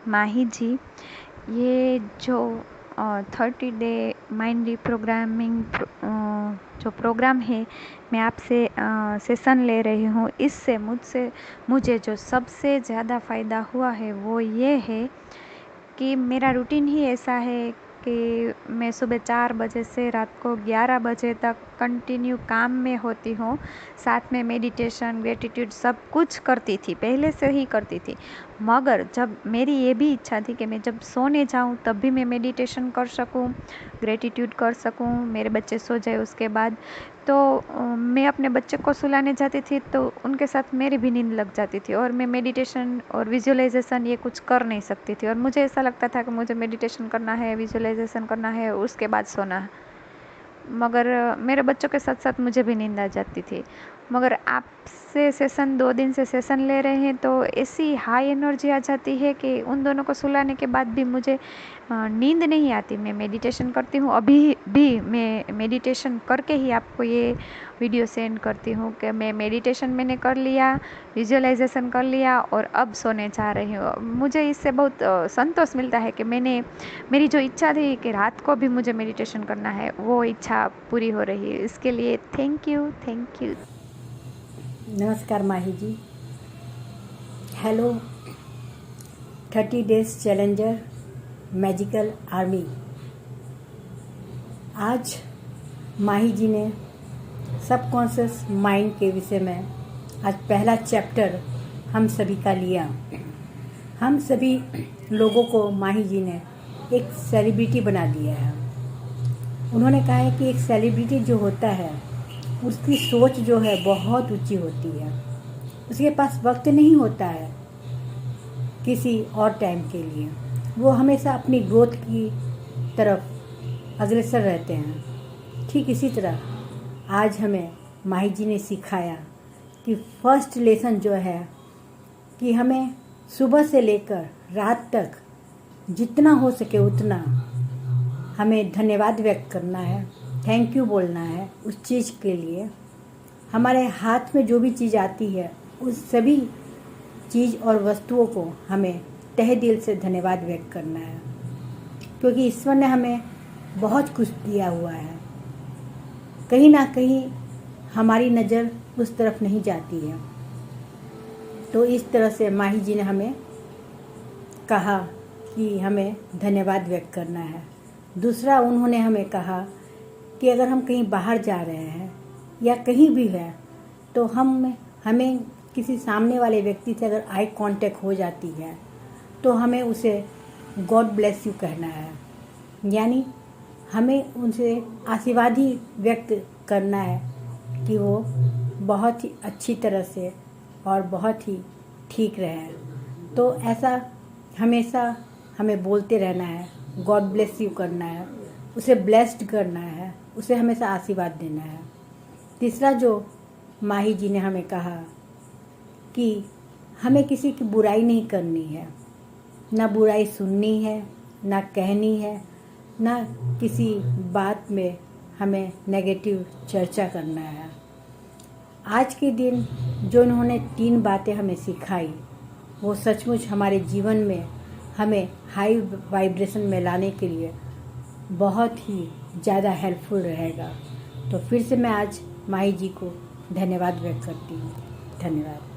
माही जी, ये जो 30 day mind reprogramming जो प्रोग्राम है, मैं आपसे सेशन ले रही हूँ। इससे मुझे जो सबसे ज़्यादा फ़ायदा हुआ है वो ये है कि मेरा रूटीन ही ऐसा है कि मैं सुबह 4 बजे से रात को 11 बजे तक कंटिन्यू काम में होती हूँ। साथ में मेडिटेशन, ग्रेटिट्यूड सब कुछ करती थी, पहले से ही करती थी। मगर जब मेरी ये भी इच्छा थी कि मैं जब सोने जाऊँ तब भी मैं मेडिटेशन कर सकूँ, ग्रेटिट्यूड कर सकूँ, मेरे बच्चे सो जाए उसके बाद। तो मैं अपने बच्चे को सुलाने जाती थी तो उनके साथ मेरी भी नींद लग जाती थी और मैं मेडिटेशन और विजुअलाइजेशन ये कुछ कर नहीं सकती थी। और मुझे ऐसा लगता था कि मुझे मेडिटेशन करना है, विजुअलाइजेशन करना है, उसके बाद सोना है। मगर मेरे बच्चों के साथ साथ मुझे भी नींद आ जाती थी। मगर आपसे सेशन 2 दिन से सेशन ले रहे हैं तो ऐसी हाई एनर्जी आ जाती है कि उन दोनों को सुलाने के बाद भी मुझे नींद नहीं आती। मैं मेडिटेशन करती हूँ, अभी भी मैं मेडिटेशन करके ही आपको ये वीडियो सेंड करती हूँ कि मैं मेडिटेशन मैंने कर लिया, विजुअलाइजेशन कर लिया और अब सोने जा रही हूँ। मुझे इससे बहुत संतोष मिलता है कि मेरी जो इच्छा थी कि रात को भी मुझे मेडिटेशन करना है, वो इच्छा पूरी हो रही है। इसके लिए थैंक यू। नमस्कार Mahi ji. Hello 30 days challenger magical army. आज माही जी ने सबकॉन्शियस माइंड के विषय में आज पहला चैप्टर हम सभी का लिया। हम सभी लोगों को माही जी ने एक सेलिब्रिटी बना दिया है। उन्होंने कहा है कि एक सेलिब्रिटी जो होता है उसकी सोच जो है बहुत ऊंची होती है। उसके पास वक्त नहीं होता है किसी और टाइम के लिए। वो हमेशा अपनी ग्रोथ की तरफ अग्रसर रहते हैं। ठीक इसी तरह आज हमें माही जी ने सिखाया कि फर्स्ट लेसन जो है कि हमें सुबह से लेकर रात तक जितना हो सके उतना हमें धन्यवाद व्यक्त करना है, थैंक यू बोलना है उस चीज़ के लिए। हमारे हाथ में जो भी चीज़ आती है उस सभी चीज़ और वस्तुओं को हमें तहे दिल से धन्यवाद व्यक्त करना है, क्योंकि ईश्वर ने हमें बहुत कुछ दिया हुआ है। कहीं ना कहीं हमारी नज़र उस तरफ नहीं जाती है। तो इस तरह से माही जी ने हमें कहा कि हमें धन्यवाद व्यक्त करना है। दूसरा, उन्होंने हमें कहा कि अगर हम कहीं बाहर जा रहे हैं या कहीं भी है तो हमें किसी सामने वाले व्यक्ति से अगर आई कांटेक्ट हो जाती है तो हमें उसे गॉड ब्लेस यू कहना है, यानी हमें उनसे आशीर्वाद ही व्यक्त करना है कि वो बहुत ही अच्छी तरह से और बहुत ही ठीक रहे। तो ऐसा हमेशा हमें बोलते रहना है, गॉड ब्लेस यू करना है, उसे ब्लेस्ड करना है, उसे हमेशा आशीर्वाद देना है। तीसरा जो माही जी ने हमें कहा कि हमें किसी की बुराई नहीं करनी है, ना बुराई सुननी है, ना कहनी है, ना किसी बात में हमें नेगेटिव चर्चा करना है। आज के दिन जो उन्होंने 3 बातें हमें सिखाई वो सचमुच हमारे जीवन में हमें हाई वाइब्रेशन में लाने के लिए बहुत ही ज़्यादा हेल्पफुल रहेगा। तो फिर से मैं आज माही जी को धन्यवाद व्यक्त करती हूँ। धन्यवाद।